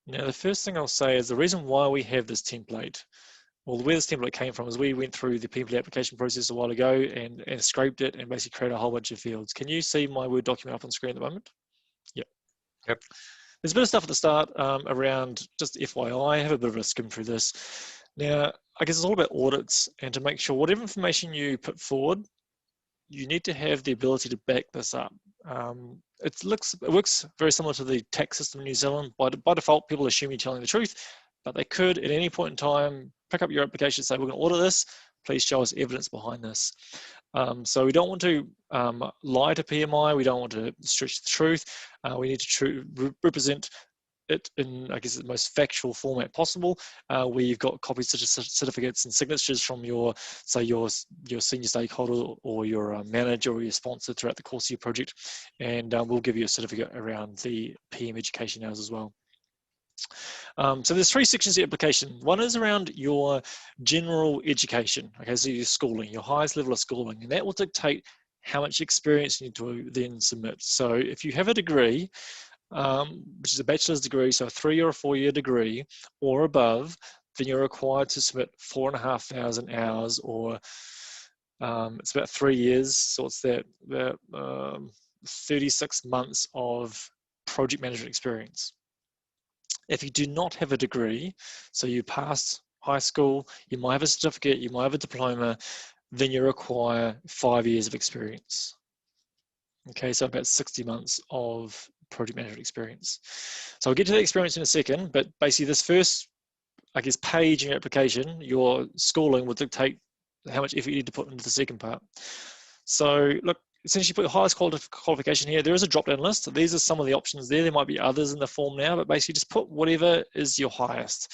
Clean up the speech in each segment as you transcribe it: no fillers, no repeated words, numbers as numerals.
Now, the first thing I'll say is the reason why we have this template, well, where this template came from is we went through the PMP application process a while ago and scraped it and basically created a whole bunch of fields. Can you see my Word document up on screen at the moment? Yep. Yep. There's a bit of stuff at the start around, just FYI, have a bit of a skim through this. Now, I guess it's all about audits, and to make sure whatever information you put forward, you need to have the ability to back this up. It works very similar to the tax system in New Zealand. By default, people assume you're telling the truth, but they could at any point in time pick up your application and say, we're going to audit this, please show us evidence behind this. So we don't want to lie to PMI, we don't want to stretch the truth, we need to represent it in, I guess, the most factual format possible, where you've got copies of certificates and signatures from your senior stakeholder or your manager or your sponsor throughout the course of your project, and we'll give you a certificate around the PM education hours as well. So there's 3 sections of the application. One is around your general education, okay, so your schooling, your highest level of schooling, and that will dictate how much experience you need to then submit. So if you have a degree, which is a bachelor's degree, so a 3 or a 4 year degree or above, then you're required to submit 4,500 hours, or it's about 3 years, so it's that 36 months of project management experience. If you do not have a degree, so you passed high school, you might have a certificate, you might have a diploma, then you require 5 years of experience. Okay, so about 60 months of project management experience. So I'll get to the experience in a second, but basically this first, I guess, page in your application, your schooling will dictate how much effort you need to put into the second part. So look, essentially put the highest qualification here. There is a drop-down list. These are some of the options there. There might be others in the form now, but basically just put whatever is your highest.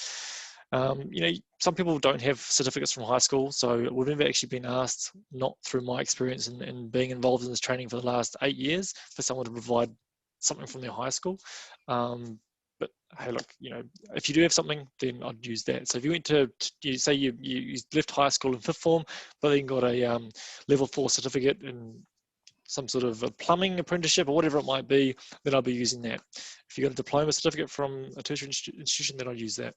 You know, some people don't have certificates from high school, so we've never actually been asked, not through my experience in being involved in this training for the last 8 years, for someone to provide something from their high school. But hey, look, you know, if you do have something, then I'd use that. So if you went to you say you left high school in 5th form, but then got a level 4 certificate in some sort of a plumbing apprenticeship or whatever it might be, then I'll be using that. If you got a diploma certificate from a tertiary institution, then I'd use that.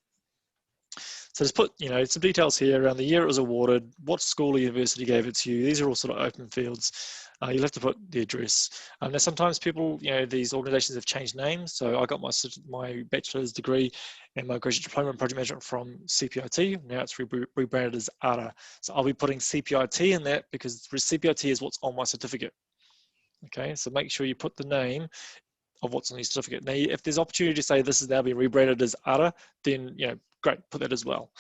So just put, you know, some details here around the year it was awarded, what school or university gave it to you. These are all sort of open fields. You'll have to put the address. Now sometimes people, you know, these organizations have changed names. So I got my bachelor's degree and my graduate diploma in project management from CPIT. Now it's rebranded as ARA. So I'll be putting CPIT in that because CPIT is what's on my certificate. Okay, so make sure you put the name of what's on your certificate. Now, if there's opportunity to say this is now being rebranded as ARA, then, you know, great, put that as well.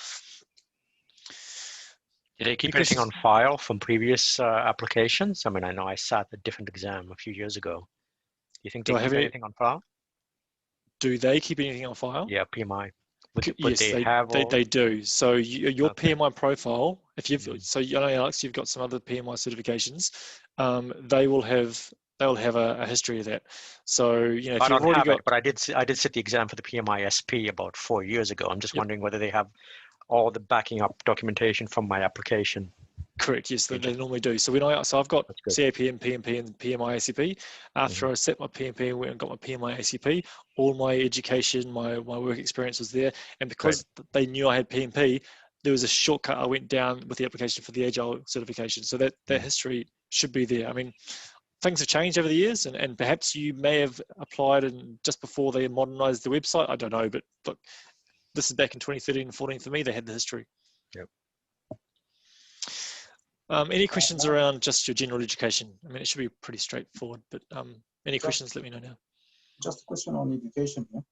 Did they keep anything on file from previous applications? I mean, I know I sat a different exam a few years ago. Do you think they keep anything on file? Do they keep anything on file? Yeah, PMI. Yes, they do. So your PMI profile, if you've so you know, Alex, you've got some other PMI certifications. They will have a history of that. So you know, if you've already got, but I did sit the exam for the PMI SP about 4 years ago. I'm just wondering whether they have all the backing up documentation from my application. Correct. Yes, they normally do. So I've got CAP and PMP and PMI ACP. After I set my PMP and went and got my PMI ACP, all my education, my work experience was there. And because they knew I had PMP, there was a shortcut I went down with the application for the Agile certification. So that history should be there. I mean, things have changed over the years, and perhaps you may have applied and just before they modernized the website. I don't know, but look, this is back in 2013 and 14 for me. They had the history. Yep. Any questions around just your general education? I mean, it should be pretty straightforward, but any questions, let me know now. Just a question on education here.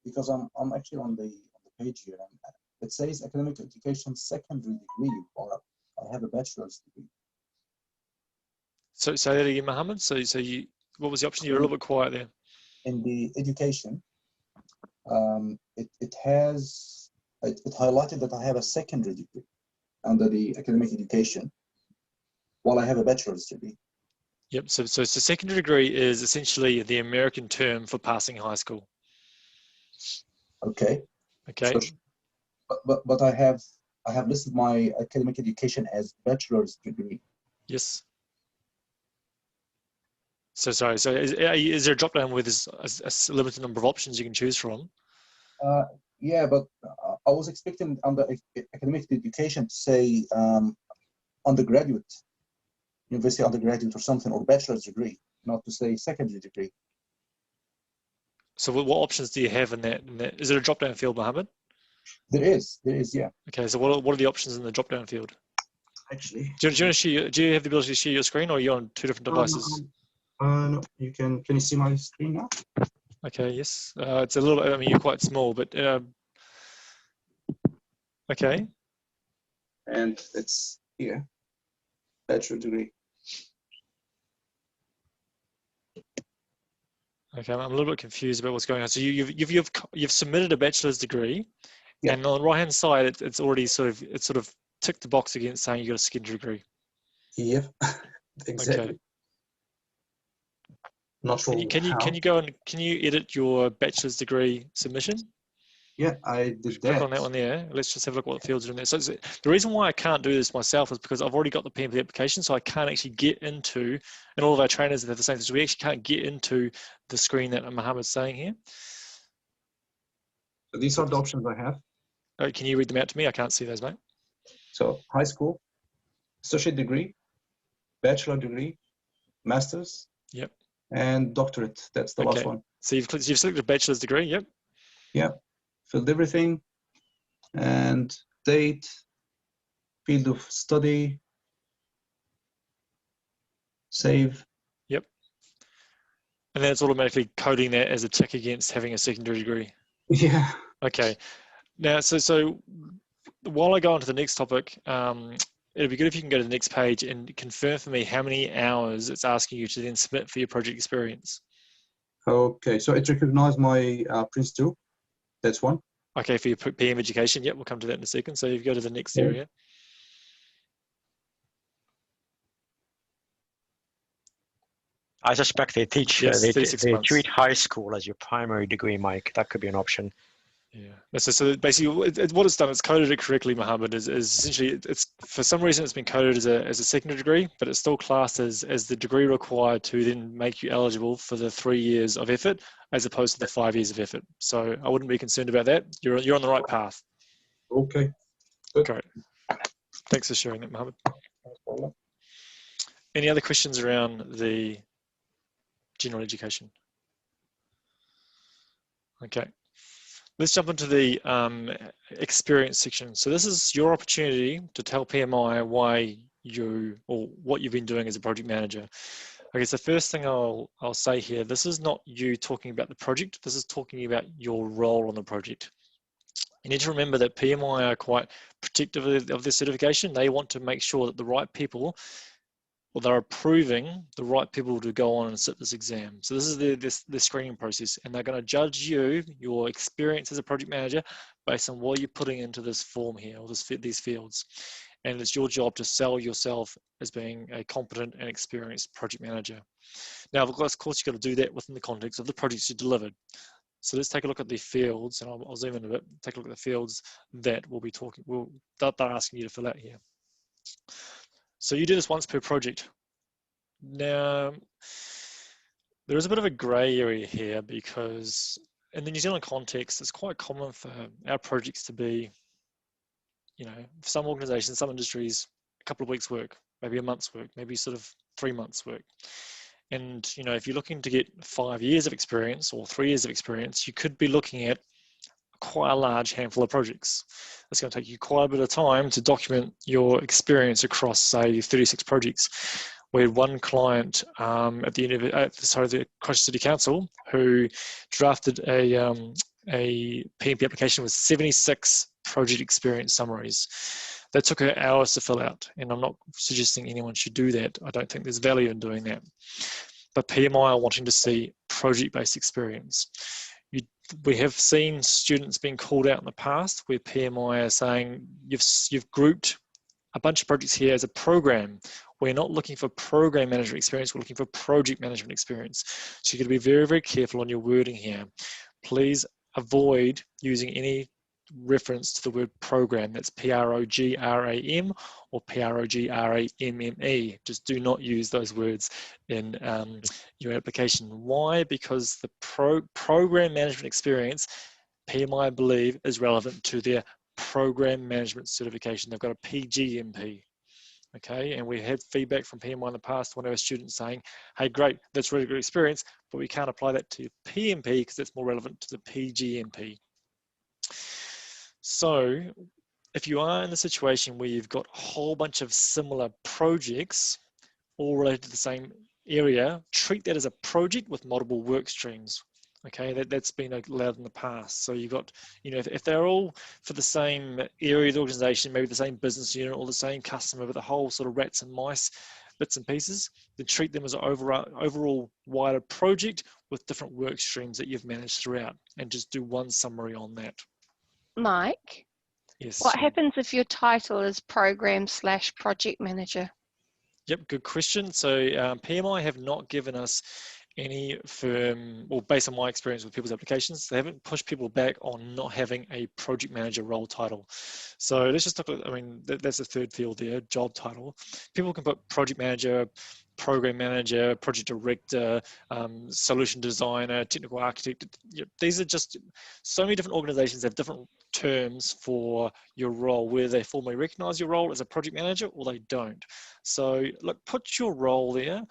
Because I'm actually on the page here, and it says academic education secondary degree, or I have a bachelor's degree. So say that again, Mohammed. So you, what was the option? You were a little bit quiet there. In the education, it highlighted that I have a secondary degree under the academic education, while I have a bachelor's degree. Yep. So secondary degree is essentially the American term for passing high school. Okay. Okay. So, but I have listed my academic education as bachelor's degree. Yes. So sorry. So is there a drop down where there's a limited number of options you can choose from? Yeah, but I was expecting under academic education to say undergraduate, university undergraduate or something, or bachelor's degree, not to say secondary degree. So what options do you have in that? Is it a drop down field, Mohammed? There is, yeah. Okay. So what are the options in the drop down field? Actually, Do you have the ability to share your screen, or are you on two different devices? no, you can you see my screen now? Okay, yes. It's a little bit, I mean, you're quite small, but okay. And it's here, bachelor degree. Okay, I'm a little bit confused about what's going on. So you've submitted a bachelor's degree, Yeah. and on the right-hand side, it's already sort of ticked the box against saying you got a secondary degree. Yeah, exactly. Okay. Not sure Can you go and can you edit your bachelor's degree submission? Yeah, I did Click that. on that one there. Let's just have a look what the fields are in there. So the reason why I can't do this myself is because I've already got the PMP application, so I can't actually get into, and all of our trainers have the same thing, so we actually can't get into the screen that Mohammed's saying here. So these are the options I have. Oh, can you read them out to me? I can't see those, mate. So high school, associate degree, bachelor degree, master's, Yep. and doctorate. That's the last one. So you've selected a bachelor's degree, yep. Yep. Filled everything, and date, field of study, save. Yep. And then it's automatically coding that as a tick against having a secondary degree. Yeah. Okay. Now, so while I go on to the next topic, it'd be good if you can go to the next page and confirm for me how many hours it's asking you to then submit for your project experience. Okay, so it recognized my Prince 2. That's one. Okay, for your PM education. Yep, we'll come to that in a second. So you go to the next area. I suspect they teach, yes, they 36 months. treat high school as your primary degree, Mike. That could be an option. Yeah. So basically, what it's done, it's coded it correctly, Mohammed, is essentially, it's for some reason it's been coded as a secondary degree, but it's still classed as the degree required to then make you eligible for the 3 years of effort, as opposed to the 5 years of effort. So I wouldn't be concerned about that. You're on the right path. Okay. Good. Great. Thanks for sharing that, Mohammed. Any other questions around the general education? Okay. Let's jump into the experience section. So this is your opportunity to tell PMI why what you've been doing as a project manager. I guess the first thing I'll say here, this is not you talking about the project. This is talking about your role on the project. You need to remember that PMI are quite protective of their certification. They want to make sure that the right people, or they're approving the right people to go on and sit this exam. So this is the screening process, and they're going to judge your experience as a project manager based on what you're putting into this form here, or these fields. And it's your job to sell yourself as being a competent and experienced project manager. Now, of course, you've got to do that within the context of the projects you delivered. So let's take a look at the fields, and I'll zoom in a bit. Take a look at the fields that they're asking you to fill out here. So you do this once per project. Now, there is a bit of a grey area here because in the New Zealand context, it's quite common for our projects to be, some organisations, some industries, a couple of weeks' work, maybe a month's work, maybe sort of 3 months' work. And, if you're looking to get 5 years of experience or 3 years of experience, you could be looking at quite a large handful of projects. It's going to take you quite a bit of time to document your experience across, say, 36 projects. We had one client at the Christchurch City Council who drafted a PMP application with 76 project experience summaries. That took her hours to fill out, and I'm not suggesting anyone should do that. I don't think there's value in doing that. But PMI are wanting to see project-based experience. We have seen students being called out in the past where PMI are saying you've grouped a bunch of projects here as a program. We're not looking for program management experience, we're looking for project management experience. So you've got to be very, very careful on your wording here. Please avoid using any reference to the word program. That's P-R-O-G-R-A-M or P-R-O-G-R-A-M-M-E. Just do not use those words in your application. Why? Because the program management experience, PMI, I believe, is relevant to their program management certification. They've got a PGMP. Okay, and we had feedback from PMI in the past, one of our students saying, hey, great, that's really good experience, but we can't apply that to PMP because that's more relevant to the PGMP. So if you are in a situation where you've got a whole bunch of similar projects all related to the same area, treat that as a project with multiple work streams. Okay, that's been allowed in the past. So you've got, if they're all for the same area of the organization, maybe the same business unit or the same customer, but the whole sort of rats and mice bits and pieces, then treat them as an overall wider project with different work streams that you've managed throughout, and just do one summary on that. Mike? Yes. What happens if your title is program/project manager? Yep, good question. So PMI have not given us any firm, or based on my experience with people's applications, they haven't pushed people back on not having a project manager role title. So let's just look at, that's the third field there, job title. People can put project manager, program manager, project director, solution designer, technical architect. These are just so many different organizations have different terms for your role, where they formally recognize your role as a project manager or they don't. So look, put your role there.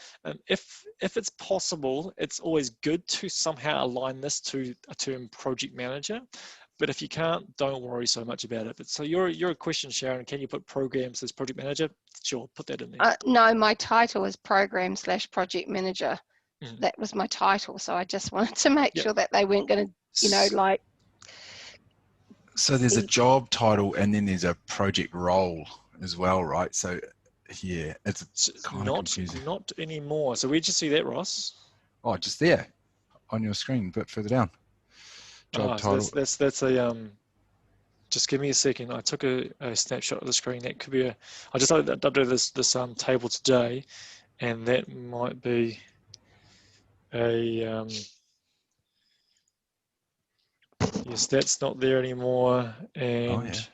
If it's possible, it's always good to somehow align this to a term project manager. But if you can't, don't worry so much about it. But so your question, Sharon, can you put programs as project manager? Sure, put that in there. No, my title is program/project manager. That was my title. So I just wanted to make sure that they weren't going to, like. So there's a job title and then there's a project role as well, right? So yeah, it's kind of confusing. Not anymore. So where'd you see that, Ross? Oh, just there on your screen, a bit further down. Job title. So that's a just give me a second. I took a snapshot of the screen. That could be I just updated this table today, and that might be a yes, that's not there anymore. And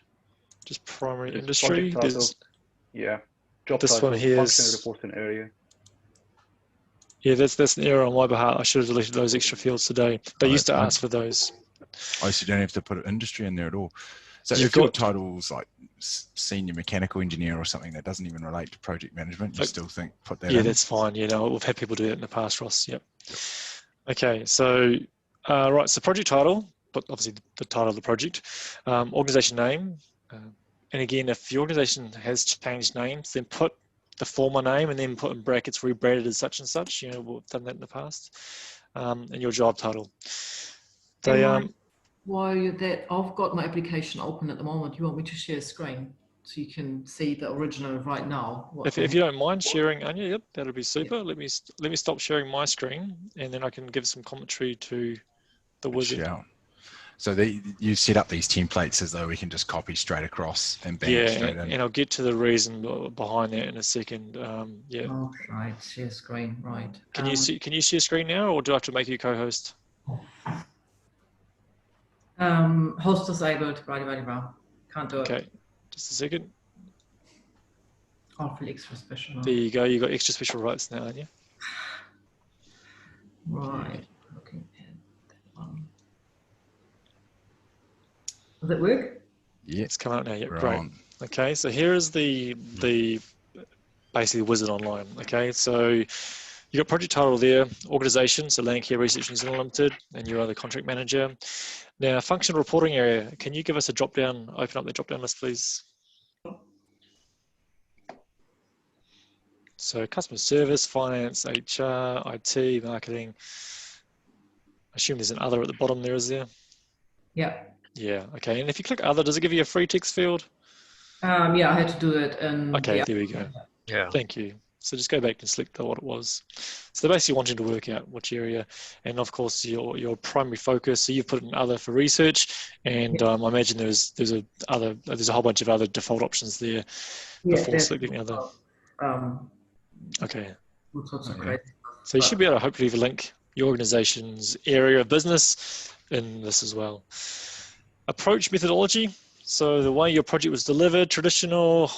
just primary industry. Yeah. Job this title, one here functional is reporting area. Yeah, that's an error on my behalf. I should have deleted those extra fields today. They used to ask for those. Oh, so you don't have to put industry in there at all. So if your title's like senior mechanical engineer or something that doesn't even relate to project management, you still think put that in? Yeah, that's fine. We've had people do that in the past, Ross. Yep. Okay, so right, so project title, but obviously the title of the project, organization name, and again, if your organization has changed names, then put the former name and then put in brackets rebranded as such and such. We've done that in the past. And your job title. While you're there, I've got my application open at the moment. You want me to share screen so you can see the original right now? If you don't mind sharing, Anya, yep, that'll be super. Yeah. Let me stop sharing my screen, and then I can give some commentary to the wizard. Yeah. So you set up these templates as though we can just copy straight across and bang it straight in. And I'll get to the reason behind that in a second. Yeah. Oh, right, share screen, right. Can you share screen now, or do I have to make you co-host? Host disabled, right. Can't do it. Okay, just a second. I'll feel extra special. There you go. You got extra special rights now, aren't you? Right. Looking at that one. Does it work? Yeah, it's coming up now. Yeah, great. Okay, so here is the basically wizard online. Okay, so you got project title there, organization, so Landcare Research New Zealand Limited, and you are the contract manager. Now, functional reporting area, can you give us a drop-down, open up the drop-down list, please? So customer service, finance, HR, IT, marketing. I assume there's an other at the bottom there, is there? Yeah. Yeah, okay. And if you click other, does it give you a free text field? Yeah, I had to do it. Okay, there we go. Yeah. Thank you. So just go back and select what it was. So they're basically wanting to work out which area, and of course your primary focus. So you've put in other for research, and I imagine there's a whole bunch of other default options there before selecting other. Okay. So you should be able to hopefully link your organization's area of business in this as well. Approach methodology. So the way your project was delivered, traditional,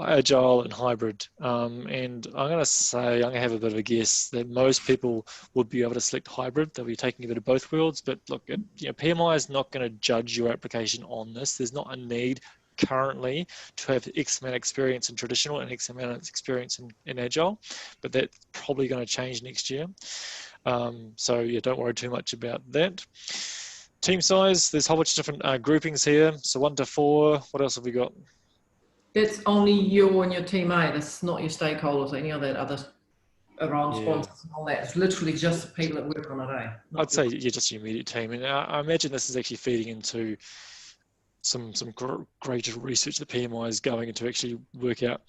agile, and hybrid. And I'm going to have a bit of a guess that most people would be able to select hybrid. They'll be taking a bit of both worlds. But look, PMI is not going to judge your application on this. There's not a need currently to have X amount of experience in traditional and X amount of experience in agile. But that's probably going to change next year. So yeah, don't worry too much about that. Team size, there's a whole bunch of different groupings here. So 1 to 4, what else have we got? That's only you and your team A. That's not your stakeholders, any of that other around sponsors and all that. It's literally just the people that work on it, eh? I'd say you're just your immediate team. And I imagine this is actually feeding into some greater research that PMI is going into actually work out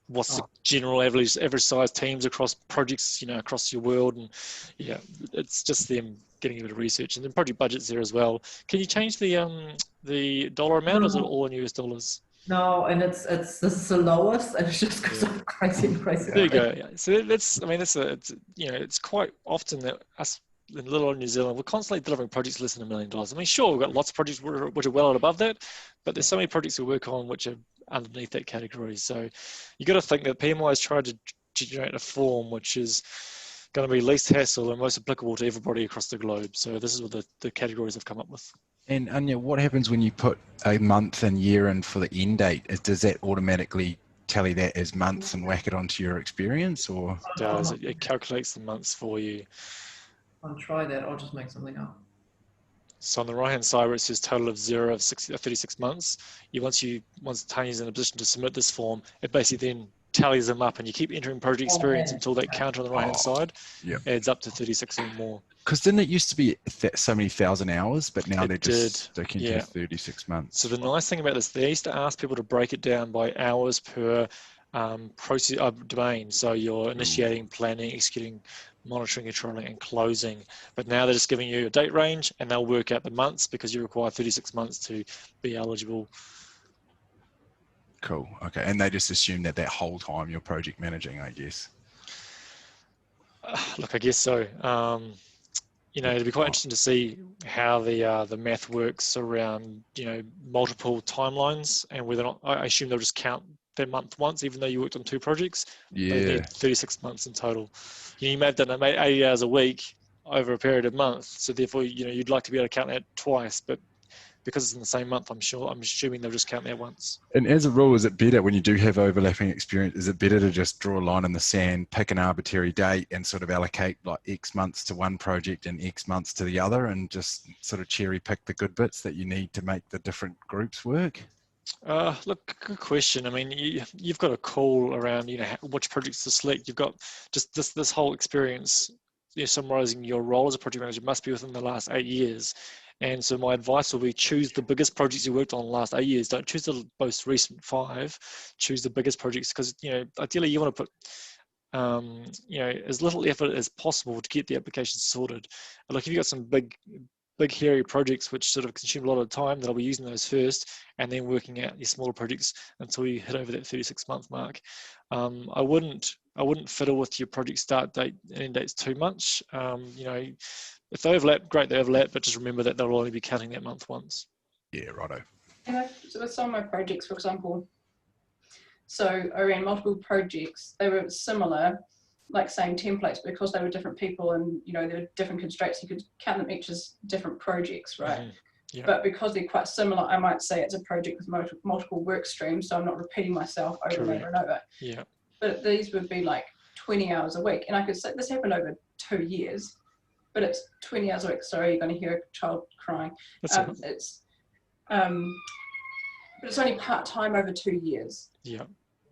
what's the general average size teams across projects, across your world. And yeah, it's just them getting a bit of research, and then project budgets there as well. Can you change the dollar amount, or is it all in US dollars? No, and this is the lowest, and it's just because I'm crazy. There you go. Yeah. So it's quite often that us in little old New Zealand, we're constantly delivering projects less than $1 million. I mean, sure, we've got lots of projects which are well above that, but there's so many projects we work on which are underneath that category. So you got to think that PMI has tried to generate a form which is going to be least hassle and most applicable to everybody across the globe. So this is what the categories I've come up with. And Anya, what happens when you put a month and year in for the end date? Does that automatically tally that as months and whack it onto your experience, or? It does. It calculates the months for you. I'll try that. I'll just make something up. So on the right-hand side where it says total of 0 of 36 months, once Tanya's in a position to submit this form, it basically then tallies them up, and you keep entering project experience until that counter on the right-hand side adds up to 36 or more. Because didn't it used to be so many thousand hours, but now they're just sticking to 36 months. So the nice thing about this, they used to ask people to break it down by hours per process domain. So you're initiating, planning, executing, monitoring, controlling, and closing. But now they're just giving you a date range, and they'll work out the months because you require 36 months to be eligible. Cool. Okay. And they just assume that whole time you're project managing, I guess. Look, I guess so. It'd be quite interesting to see how the math works around, multiple timelines, and whether or not, I assume they'll just count that month once, even though you worked on 2 projects. Yeah. They need 36 months in total. You may have done 80 hours a week over a period of months. So therefore, you'd like to be able to count that twice, but because it's in the same month, I'm assuming they'll just count that once. And as a rule, is it better when you do have overlapping experience, is it better to just draw a line in the sand, pick an arbitrary date and sort of allocate like X months to one project and X months to the other, and just sort of cherry pick the good bits that you need to make the different groups work? Look, good question. I mean, you've got a call around, which projects to select. You've got just this whole experience, summarizing your role as a project manager must be within the last 8 years. And so my advice will be choose the biggest projects you worked on in the last 8 years. Don't choose the most recent 5. Choose the biggest projects, because ideally you want to put as little effort as possible to get the application sorted. And look, if you've got some big hairy projects which sort of consume a lot of time, then I'll be using those first, and then working out your smaller projects until you hit over that 36-month mark. I wouldn't fiddle with your project start date and end dates too much. If they overlap, great, they overlap, but just remember that they'll only be counting that month once. Yeah, righto. So with some of my projects, for example, so I ran multiple projects. They were similar, like same templates, because they were different people and, there were different constraints. You could count them each as different projects, right? Mm-hmm. Yeah. But because they're quite similar, I might say it's a project with multiple work streams, so I'm not repeating myself over and over and over. Yeah. But these would be like 20 hours a week. And I could say this happened over 2 years. But it's 20 hours a week. Sorry, you're going to hear a child crying. But it's only part-time over 2 years. Yeah.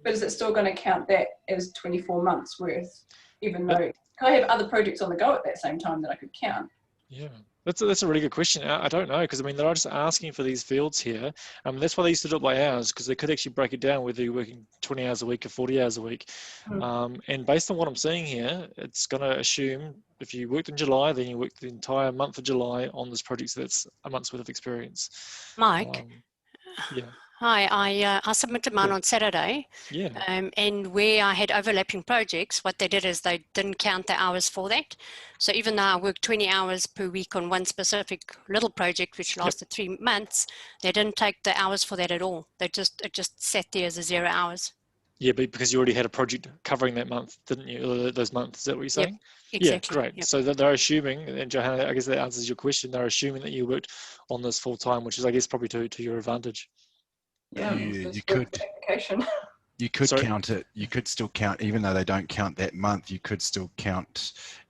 But is it still going to count that as 24 months worth, even though I have other projects on the go at that same time that I could count? Yeah, that's a really good question. I don't know, because they're just asking for these fields here. That's why they used to do it by hours, because they could actually break it down whether you're working 20 hours a week or 40 hours a week. And based on what I'm seeing here, it's going to assume if you worked in July, then you worked the entire month of July on this project, so that's a month's worth of experience. Mike, yeah. Hi, I submitted mine on Saturday, Yeah. and where I had overlapping projects, what they did is they didn't count the hours for that. So even though I worked 20 hours per week on one specific little project, which lasted 3 months, they didn't take the hours for that at all. It just sat there as a 0 hours. Yeah, but because you already had a project covering that month, didn't you? Those months, is that what you're saying? Exactly. Yeah, great. Yep. So that they're assuming, and Johanna, I guess that answers your question. They're assuming that you worked on this full time, which is, I guess, probably to your advantage. Yeah, You could application. You could Sorry? count it. You could still count, even though they don't count that month, you could still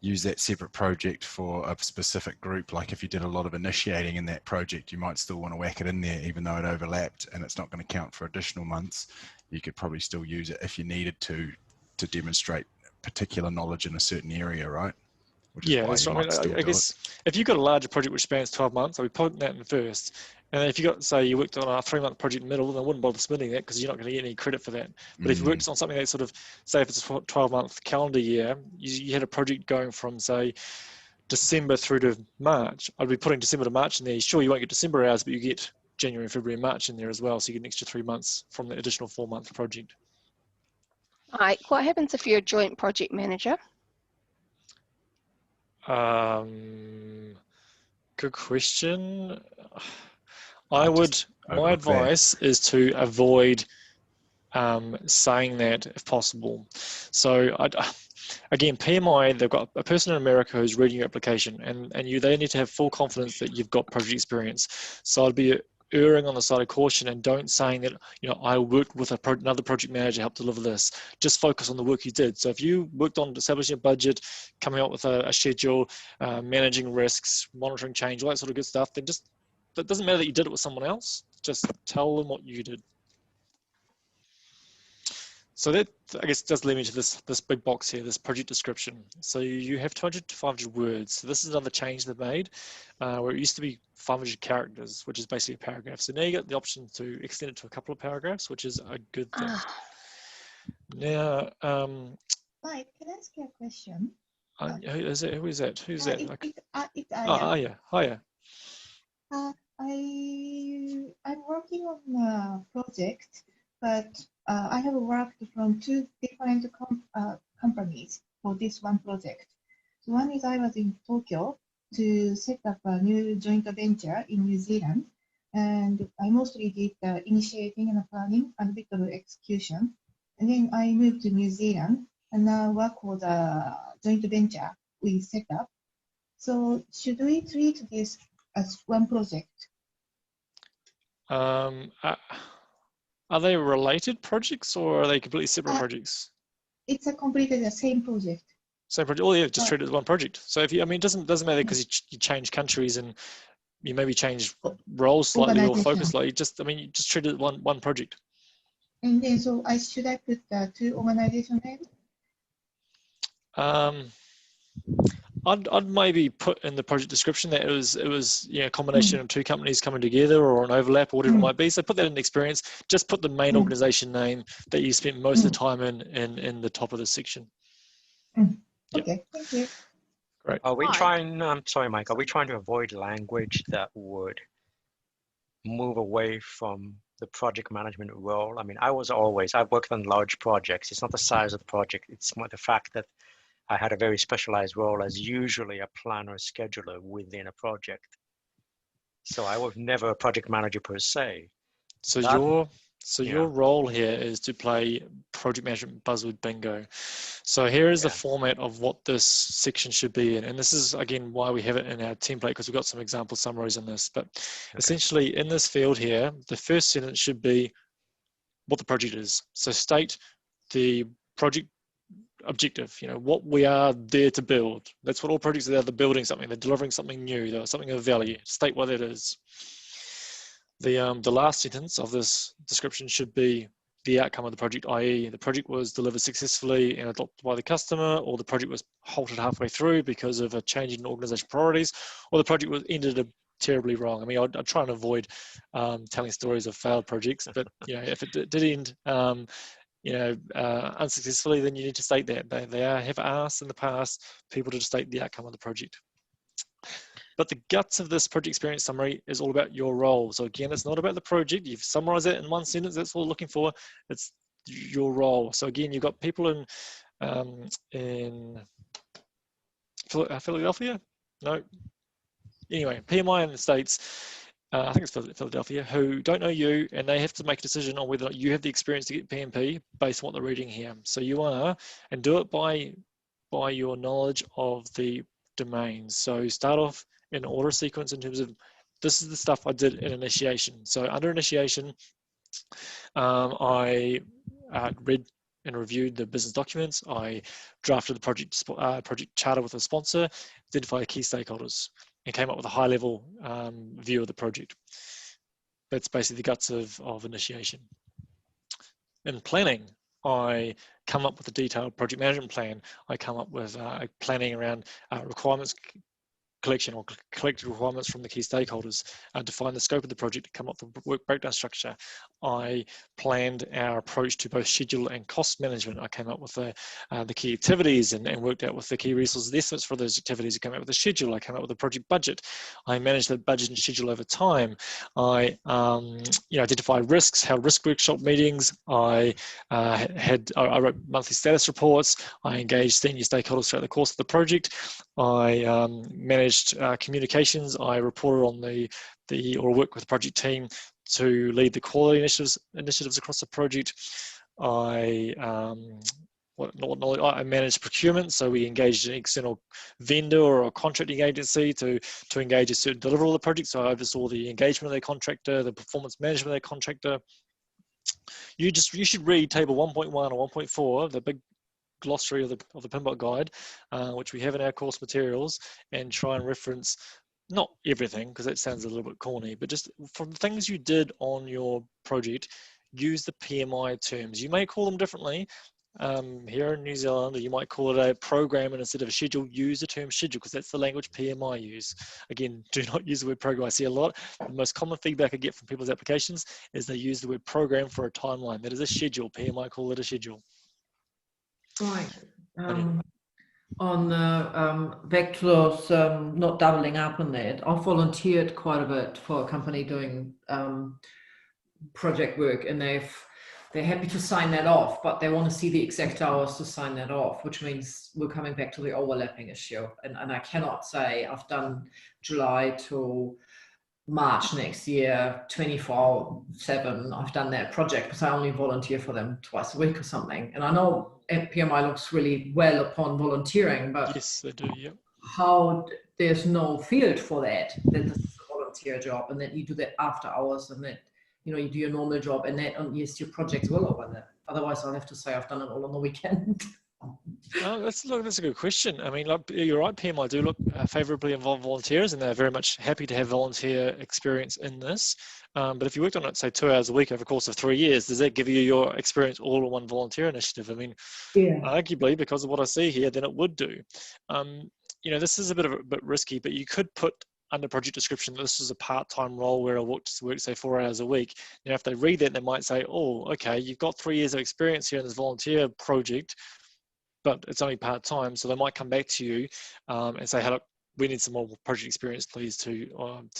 use that separate project for a specific group. Like if you did a lot of initiating in that project, you might still want to whack it in there, even though it overlapped and it's not going to count for additional months. You could probably still use it if you needed to demonstrate particular knowledge in a certain area, right? Which is why That's you right. might I mean, still I do guess if you've got a larger project which spans 12 months, I'll be putting that in first. And then if you got, say, you worked on a 3-month project in the middle, then I wouldn't bother submitting that because you're not going to get any credit for that. But if you worked on something that sort of, say, if it's a 12-month calendar year, you had a project going from, say, December through to March, I'd be putting December to March in there. Sure, you won't get December hours, but you get January, February, and March in there as well. So you get an extra 3 months from the additional 4-month project. All right, what happens if you're a joint project manager? Good question. I my overlook advice is to avoid saying that if possible. So again, PMI, they've got a person in America who's reading your application, and they need to have full confidence that you've got project experience. So I'd be erring on the side of caution and don't saying that, I worked with another project manager to help deliver this. Just focus on the work you did. So if you worked on establishing a budget, coming up with a schedule, managing risks, monitoring change, all that sort of good stuff, then it doesn't matter that you did it with someone else. Just tell them what you did. So that, I guess, does lead me to this big box here, this project description. So you have 200 to 500 words. So this is another change they've made, where it used to be 500 characters, which is basically a paragraph. So now you got the option to extend it to a couple of paragraphs, which is a good thing. Now, Mike, can I ask you a question? who is that? Who's that? It's Aya. Hiya. I'm working on a project, but I have worked from 2 different companies for this one project. So one is I was in Tokyo to set up a new joint venture in New Zealand, and I mostly did the initiating and planning and a bit of execution. And then I moved to New Zealand and now work for the joint venture we set up. So should we treat this as one project? Are they related projects or are they completely separate projects? It's a completely the same project. Same project. Oh yeah, just treat it as one project. So if you, it doesn't matter because you change countries and you maybe change roles slightly or focus slightly. You just treat it as one project. And then, so should I put the 2 organization name? I'd maybe put in the project description that it was a combination of 2 companies coming together or an overlap or whatever it might be. So put that in experience. Just put the main organization name that you spent most of the time in the top of the section. Okay, thank you. Great. Are we trying? Sorry, Mike. Are we trying to avoid language that would move away from the project management role? I mean, I've worked on large projects. It's not the size of the project. It's more the fact that I had a very specialized role as usually a planner scheduler within a project. So I was never a project manager per se. So your role here is to play project management buzzword bingo. So here is the format of what this section should be in. And this is, again, why we have it in our template, because we've got some example summaries in this. But essentially in this field here, the first sentence should be what the project is. So state the project objective, what we are there to build. That's what all projects are. They're building something, they're delivering something new, they're something of value. State what that is. The last sentence of this description should be the outcome of the project, i.e. the project was delivered successfully and adopted by the customer, or the project was halted halfway through because of a change in organization priorities, or the project was ended terribly wrong. I mean, I'd try and avoid telling stories of failed projects, but if it did end unsuccessfully, then you need to state that. They have asked in the past people to state the outcome of the project. But the guts of this project experience summary is all about your role. So again, it's not about the project. You've summarized it in one sentence. That's what we're looking for. It's your role. So again, you've got people in Philadelphia? No. Anyway, PMI in the States, I think it's Philadelphia, who don't know you, and they have to make a decision on whether or not you have the experience to get PMP based on what they're reading here. So you are, and do it by your knowledge of the domains. So start off in order sequence in terms of, this is the stuff I did in initiation. So under initiation, I read and reviewed the business documents. I drafted the project charter with a sponsor, identified key stakeholders, and came up with a high-level view of the project. That's basically the guts of initiation. In planning, I come up with a detailed project management plan. I come up with planning around requirements collection or collected requirements from the key stakeholders, define the scope of the project, to come up with the work breakdown structure. I planned our approach to both schedule and cost management. I came up with the key activities and worked out with the key resources, the estimates for those activities. I came up with a schedule. I came up with a project budget. I managed the budget and schedule over time. I identified risks, held risk workshop meetings. I wrote monthly status reports. I engaged senior stakeholders throughout the course of the project. I managed communications. I reported on or worked with the project team to lead the quality initiatives across the project. I managed procurement, so we engaged an external vendor or a contracting agency to engage a certain deliverable of the project. So I oversaw the engagement of their contractor, the performance management of their contractor. You should read table 1.1 or 1.4, the big glossary of the PMBOK guide, which we have in our course materials, and try and reference not everything, because that sounds a little bit corny, but just from the things you did on your project, use the PMI terms. You may call them differently. Here in New Zealand, you might call it a program, and instead of a schedule, use the term schedule, because that's the language PMI use. Again, do not use the word program. I see a lot. The most common feedback I get from people's applications is they use the word program for a timeline. That is a schedule. PMI call it a schedule. Right. On Vector's not doubling up on that, I've volunteered quite a bit for a company doing project work, and they're happy to sign that off, but they want to see the exact hours to sign that off, which means we're coming back to the overlapping issue. And I cannot say I've done July to March next year, 24/7, I've done that project, because I only volunteer for them twice a week or something. And I know PMI looks really well upon volunteering, but yes, they do. Yep. How there's no field for that this is a volunteer job, and that you do that after hours, and that you do your normal job, and that yes, your project's well over that. Otherwise, I'll have to say I've done it all on the weekend. That's a good question. I mean, you're right, PMI do look favourably involved volunteers, and they're very much happy to have volunteer experience in this. But if you worked on it, say 2 hours a week over the course of 3 years, does that give you your experience all in one volunteer initiative? I mean, yeah. Arguably, because of what I see here, then it would do. This is a bit risky, but you could put under project description, this is a part-time role where I work say 4 hours a week. Now, if they read that, they might say, oh, okay, you've got 3 years of experience here in this volunteer project, but it's only part-time. So they might come back to you and say, hey, look, we need some more project experience, please, to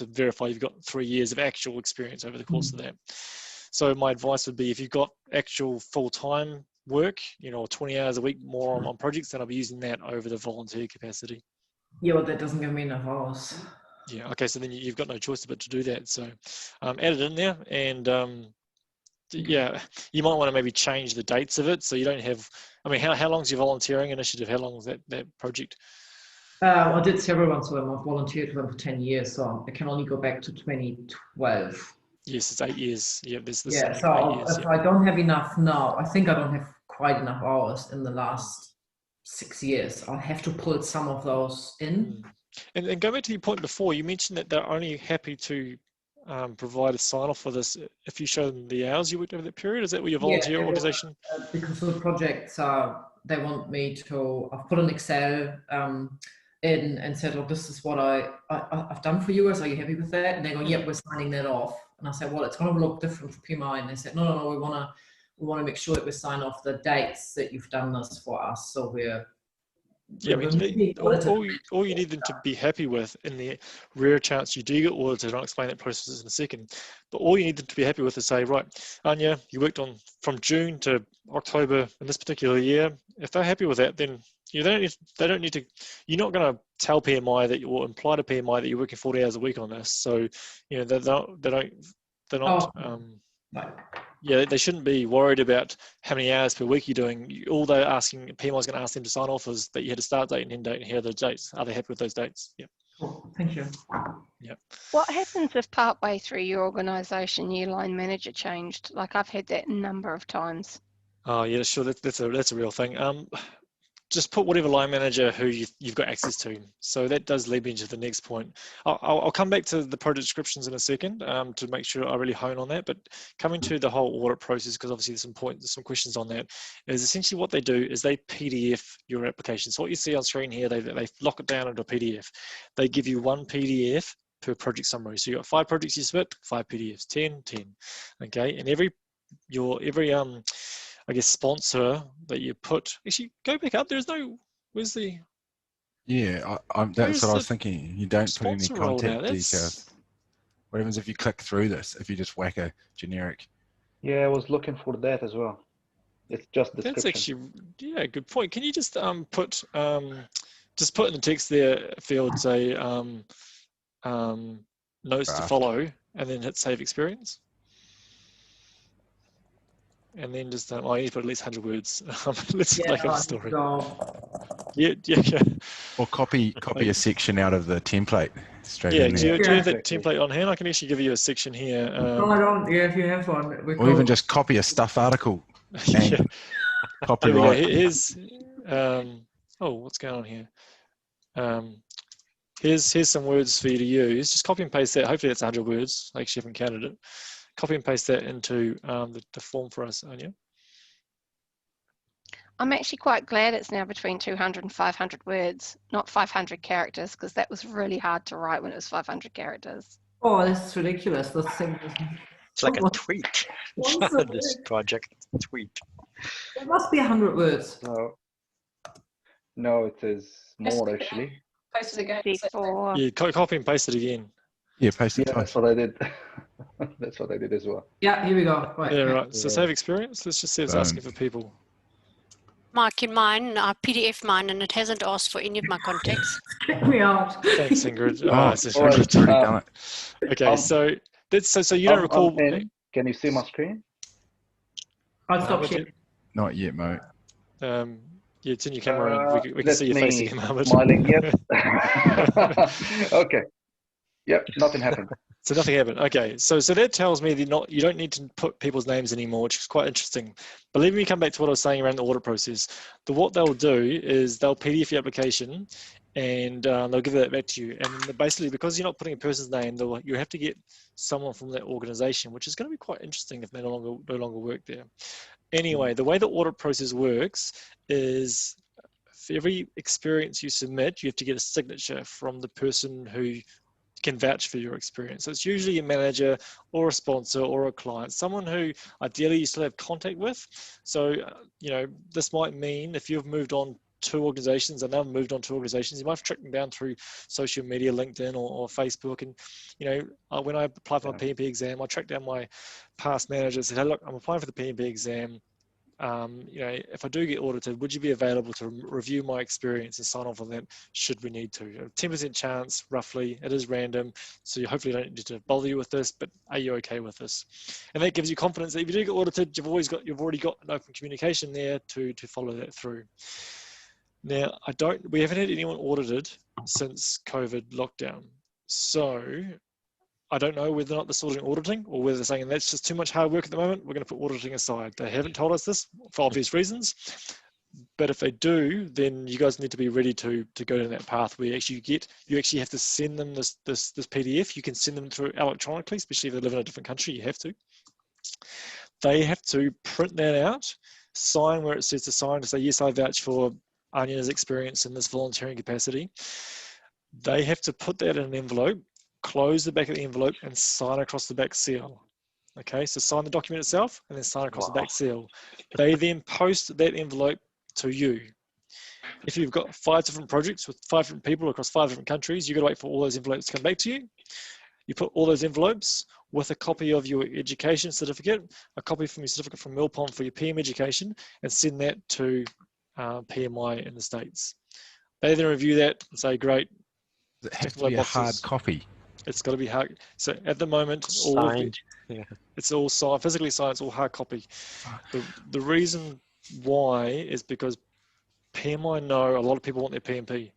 verify you've got 3 years of actual experience over the course of that. So my advice would be, if you've got actual full-time work, 20 hours a week more on projects, then I'll be using that over the volunteer capacity. Yeah, well, that doesn't give me enough hours. Yeah, okay, so then you've got no choice but to do that. So add it in there, and yeah, you might want to maybe change the dates of it, so you don't have, I mean, how long's your volunteering initiative? How long is that project? I did several ones with them. I've volunteered for them for 10 years, so I can only go back to 2012. Yes, it's 8 years. Yeah, there's this. Yeah, so if I don't have enough now, I think I don't have quite enough hours in the last 6 years. I'll have to pull some of those in. And go back to your point before, you mentioned that they're only happy to provide a sign-off for this if you show them the hours you worked over that period. Is that what your volunteer organisation? Because of the projects, they want me to. I've put an Excel in and said, "Look, this is what I've done for you. Are you happy with that?" And they go, "Yep, we're signing that off." And I said, "Well, it's going to look different for PMI." And they said, "No, we want to make sure that we sign off the dates that you've done this for us, so we're Yeah, I mean, all you need them to be happy with, in the rare chance you do get audited, I'll explain that process in a second, but all you need them to be happy with is say, right, Anya, you worked on from June to October in this particular year. If they're happy with that, then they don't need to, you're not going to tell PMI that, or imply to PMI that you're working 40 hours a week on this. So, you know, they're not, yeah, they shouldn't be worried about how many hours per week you're doing. All they're asking, PMI is going to ask them to sign off is that you had a start date and end date, and here are the dates. Are they happy with those dates? Yeah. Cool. Thank you. Yeah. What happens if partway through your organisation your line manager changed? Like I've had that a number of times. Oh yeah, sure. That's a real thing. Just put whatever line manager who you've got access to. So that does lead me into the next point. I'll come back to the project descriptions in a second to make sure I really hone on that. But coming to the whole audit process, because obviously there's some questions on that, is essentially what they do is they PDF your application. So what you see on screen here, they lock it down into a PDF. They give you one PDF per project summary. So you've got 5 projects you submit, 5 PDFs, 10. Okay, and every I guess sponsor that you put, actually go back up, where's the, yeah, that's what I was thinking. You don't put any contact details. What happens if you click through this, if you just whack a generic? Yeah, I was looking for that as well. It's just description. That's actually, yeah, good point. Can you just put in the text there field, say notes to follow, and then hit save experience? And then just, I need to put at least 100 words. Let's make up a story. Yeah. Or copy a section out of the template straight in there. Do you have that template on hand? I can actually give you a section here. No, I don't. Yeah, if you have one. Or even just copy a stuff article. And copyright. Here's, what's going on here? Here's some words for you to use. Just copy and paste that. Hopefully that's 100 words. I actually haven't counted it. Copy and paste that into the form for us, Anya. I'm actually quite glad it's now between 200 and 500 words, not 500 characters, because that was really hard to write when it was 500 characters. Oh, this is ridiculous. This thing. It's like a tweet. This project tweet. It must be 100 words. No, it is more actually. Paste it again. Yeah, copy and paste it again. Yeah, paste it twice. That's what I did. That's what I did as well. Yeah, here we go. Right. Yeah, right. So save experience. Let's just see it's asking for people. Mark, in mine, I PDF mine, and it hasn't asked for any of my contacts. Check me out. Thanks, Ingrid. Okay, so you don't recall. Can you see my screen? I'll stop sharing. Not yet, Mo. Yeah, turn your camera and we can see your face again, Mohammed. Smiling, yep. Okay. Yep, nothing happened. So nothing happened. Okay, so that tells me that you don't need to put people's names anymore, which is quite interesting. But let me come back to what I was saying around the audit process. What they'll do is they'll PDF your application and they'll give that back to you. And basically, because you're not putting a person's name, you have to get someone from that organization, which is going to be quite interesting if they no longer work there. Anyway, the way the audit process works is for every experience you submit, you have to get a signature from the person who can vouch for your experience. So it's usually a manager or a sponsor or a client, someone who ideally you still have contact with. So, this might mean if you've moved on 2 organizations and they've moved on 2 organizations, you might have tracked them down through social media, LinkedIn or Facebook. And, when I applied for my PMP exam, I tracked down my past manager and said, hey, look, I'm applying for the PMP exam. If I do get audited, would you be available to review my experience and sign off on that should we need to? 10% chance, roughly. It is random, so you hopefully don't need to bother you with this, but are you okay with this? And that gives you confidence that if you do get audited, you've already got an open communication there to follow that through. Now, we haven't had anyone audited since COVID lockdown, so I don't know whether or not they're still doing auditing or whether they're saying that's just too much hard work at the moment, we're going to put auditing aside. They haven't told us this for obvious reasons, but if they do, then you guys need to be ready to go down that path where you actually have to send them this PDF. You can send them through electronically, especially if they live in a different country, you have to. They have to print that out, sign where it says to sign to say, yes, I vouch for Anya's experience in this volunteering capacity. They have to put that in an envelope, close the back of the envelope and sign across the back seal. Okay, so sign the document itself and then sign across the back seal. They then post that envelope to you. If you've got 5 different projects with 5 different people across 5 different countries, you've got to wait for all those envelopes to come back to you. You put all those envelopes with a copy of your education certificate, a copy from your certificate from Millpond for your PM education, and send that to PMI in the States. They then review that and say, great. Does it have to be a hard copy? It's got to be hard. So at the moment, Signed. it's all signed, physically signed, it's all hard copy. The reason why is because PMI know a lot of people want their PMP,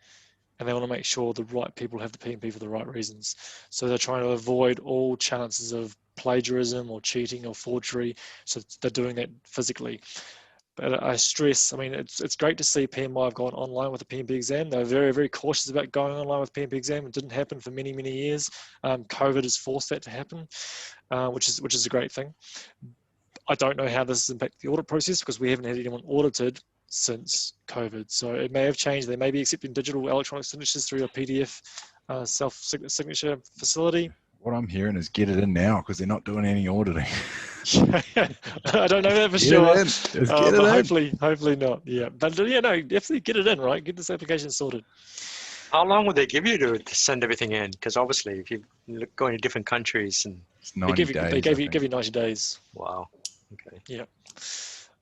and they want to make sure the right people have the PMP for the right reasons. So they're trying to avoid all chances of plagiarism or cheating or forgery. So they're doing that physically. But I stress, I mean, it's great to see PMI have gone online with the PMP exam. They're very, very cautious about going online with PMP exam. It didn't happen for many, many years. COVID has forced that to happen, which is a great thing. I don't know how this has impacted the audit process because we haven't had anyone audited since COVID. So it may have changed. They may be accepting digital electronic signatures through a PDF self-signature facility. What I'm hearing is get it in now because they're not doing any auditing. I don't know that for sure. But hopefully not. Yeah, but yeah, no, definitely get it in, right? Get this application sorted. How long would they give you to send everything in? Because obviously, if you go into different countries and it's 90 days, they give you 90 days. Wow. Okay. Yeah.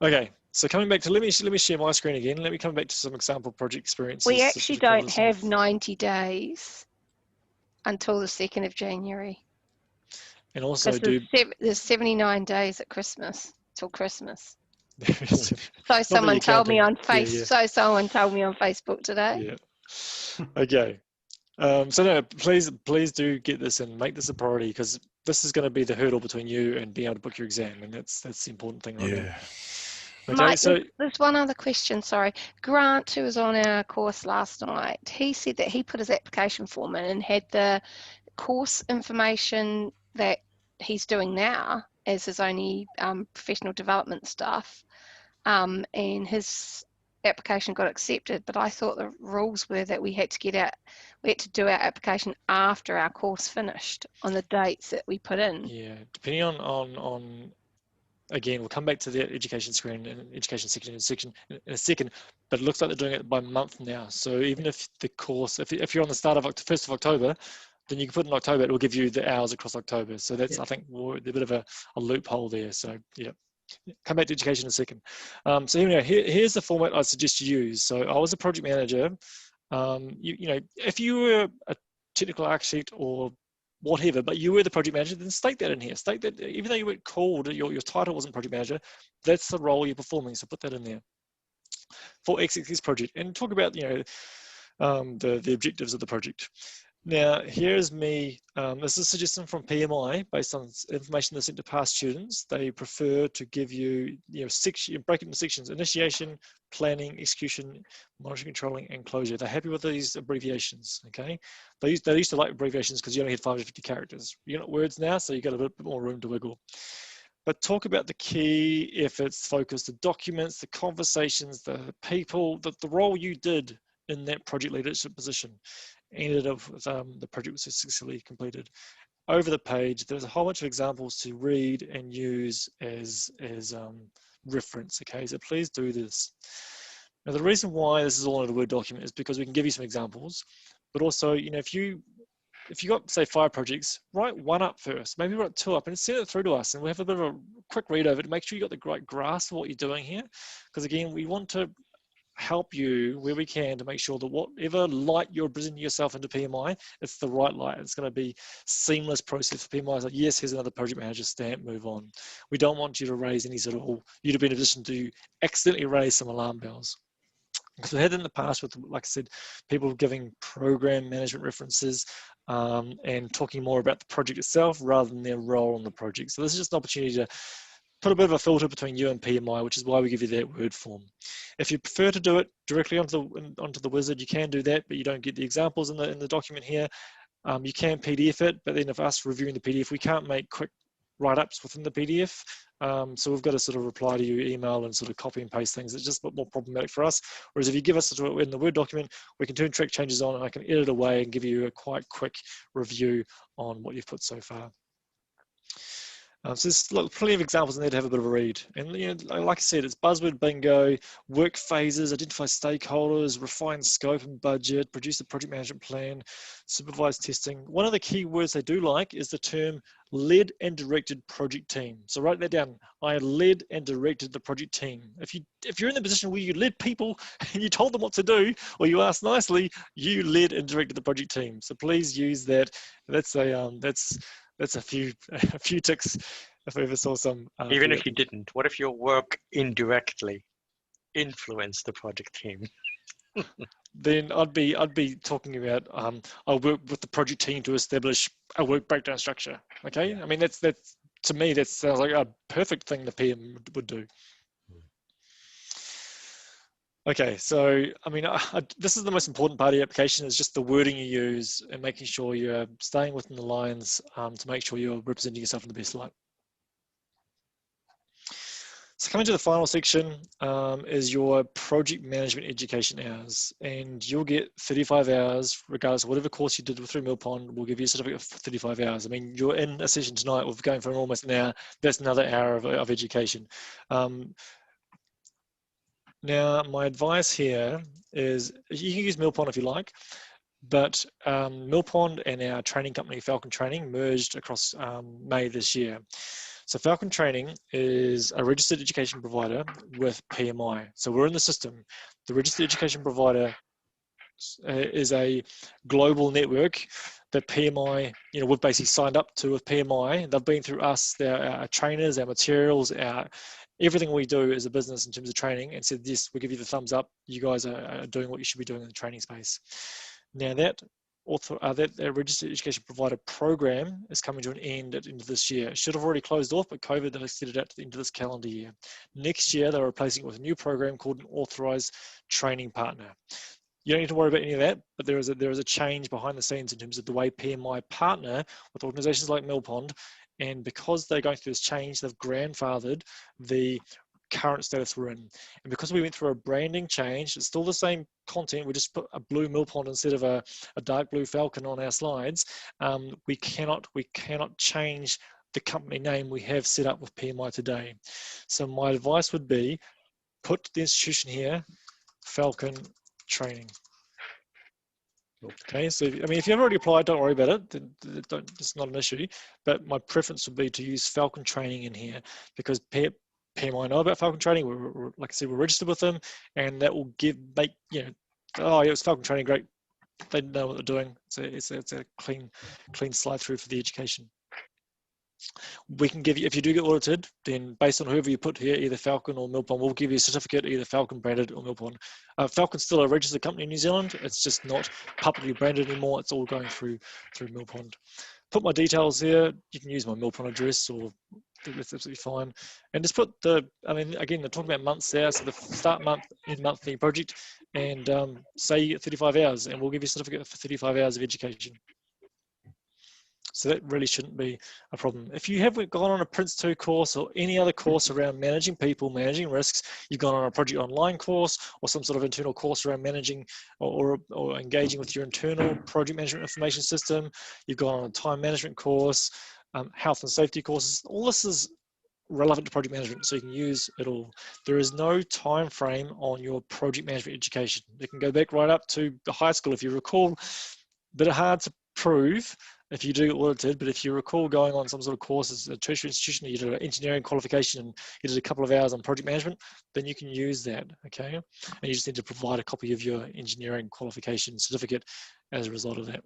Okay. So coming back to let me share my screen again. Let me come back to some example project experiences. We actually don't have 90 days until the 2nd of January. And also there's 79 days at Christmas till Christmas. So someone told me on Facebook today. Yeah. Okay. So no, please do get this and make this a priority because this is going to be the hurdle between you and being able to book your exam, and that's the important thing right there. Okay, Mike, so there's one other question, sorry. Grant, who was on our course last night, he said that he put his application form in and had the course information that he's doing now as his only professional development stuff, and his application got accepted, but I thought the rules were that we had to do our application after our course finished on the dates that we put in. Yeah, depending on again, we'll come back to the education screen and education section in a second, but it looks like they're doing it by month now. So even if the course, if you're on the start of 1st of October, then you can put in October, it will give you the hours across October. So that's, I think, a bit of a loophole there. So yeah, come back to education in a second. So anyway, here's the format I suggest you use. So I was a project manager. You know, if you were a technical architect or whatever, but you were the project manager, then state that in here. State that even though you weren't called, your title wasn't project manager, that's the role you're performing. So put that in there for XXX project and talk about, you know, the objectives of the project. Now, here's me. This is a suggestion from PMI based on information they sent to past students. They prefer to give you, break it into sections: initiation, planning, execution, monitoring, controlling, and closure. They're happy with these abbreviations. Okay, they used to like abbreviations because you only had 550 characters. You're not words now, so you got a bit more room to wiggle. But talk about the key efforts, focus, the documents, the conversations, the people, the role you did in that project leadership position. Ended up with the project was successfully completed. Over the page, there's a whole bunch of examples to read and use as reference. Okay, so please do this. Now, the reason why this is all in a Word document is because we can give you some examples, but also, you know, if you got, say, 5 projects, write 1 up first, maybe write 2 up and send it through to us, and we'll have a bit of a quick read over to make sure you got the right grasp of what you're doing here. Because again, we want to help you where we can to make sure that whatever light you're presenting yourself into PMI, it's the right light. It's going to be seamless process for PMI. It's like, yes, here's another project manager stamp, move on. We don't want you to raise any sort of, you to be in a position to accidentally raise some alarm bells. Because we had in the past with, like I said, people giving program management references and talking more about the project itself rather than their role on the project. So this is just an opportunity to put a bit of a filter between you and PMI, which is why we give you that Word form. If you prefer to do it directly onto the wizard, you can do that, but you don't get the examples in the document here. You can PDF it, but then if us reviewing the PDF, we can't make quick write-ups within the PDF. So we've got to sort of reply to your email and sort of copy and paste things. It's just a bit more problematic for us. Whereas if you give us in the Word document, we can turn track changes on and I can edit away and give you a quite quick review on what you've put so far. So there's plenty of examples in there to have a bit of a read. And like I said, it's buzzword bingo, work phases, identify stakeholders, refine scope and budget, produce a project management plan, supervise testing. One of the key words they do like is the term led and directed project team. So write that down. I led and directed the project team. If you're in the position where you led people and you told them what to do, or you asked nicely, you led and directed the project team. So please use that. That's a few ticks if I ever saw some. Even if you didn't, what if your work indirectly influenced the project team? Then I'd be talking about I work with the project team to establish a work breakdown structure. Okay, I mean that's to me that sounds like a perfect thing the PM would do. Okay, so I mean this is the most important part of the application, is just the wording you use and making sure you're staying within the lines to make sure you're representing yourself in the best light. So coming to the final section is your project management education hours, and you'll get 35 hours regardless of whatever course you did through Millpond. We'll give you a certificate for 35 hours. I mean, you're in a session tonight, we're going for almost an hour, that's another hour of education. Now, my advice here is you can use Millpond if you like, but Millpond and our training company, Falcon Training, merged across May this year. So Falcon Training is a registered education provider with PMI. So we're in the system. The registered education provider is a global network that PMI, we've basically signed up to with PMI. They've been through us, our trainers, our materials, everything we do as a business in terms of training, and said, yes, we give you the thumbs up. You guys are doing what you should be doing in the training space. Now that registered education provider program is coming to an end at the end of this year. It should have already closed off, but COVID has extended out to the end of this calendar year. Next year, they're replacing it with a new program called an authorized training partner. You don't need to worry about any of that, but there is a change behind the scenes in terms of the way PMI partner with organizations like Millpond, and because they're going through this change, they've grandfathered the current status we're in. And because we went through a branding change, it's still the same content, we just put a blue Millpond instead of a dark blue Falcon on our slides. We cannot change the company name we have set up with PMI today. So my advice would be, put the institution here, Falcon Training. Okay, so I mean, if you've already applied, don't worry about it. It's not an issue. But my preference would be to use Falcon Training in here, because PMI know about Falcon Training. We're, like I said, we're registered with them, and that will oh yeah, it's Falcon Training, great. They know what they're doing. It's a clean slide through for the education. We can give you, if you do get audited, then based on whoever you put here, either Falcon or Millpond, we'll give you a certificate, either Falcon branded or Millpond. Falcon's still a registered company in New Zealand. It's just not publicly branded anymore. It's all going through Millpond. Put my details here. You can use my Millpond address, or that's absolutely fine. And just put again, they're talking about months there. So the start month, end month for your project, and say you get 35 hours, and we'll give you a certificate for 35 hours of education. So that really shouldn't be a problem. If you haven't gone on a Prince 2 course or any other course around managing people, managing risks, you've gone on a project online course or some sort of internal course around managing or engaging with your internal project management information system, you've gone on a time management course, health and safety courses, all this is relevant to project management, so you can use it all. There is no time frame on your project management education. It can go back right up to the high school, if you recall. A bit hard to prove if you do get audited, but if you recall going on some sort of course as a tertiary institution, you did an engineering qualification and you did a couple of hours on project management, then you can use that, okay? And you just need to provide a copy of your engineering qualification certificate as a result of that.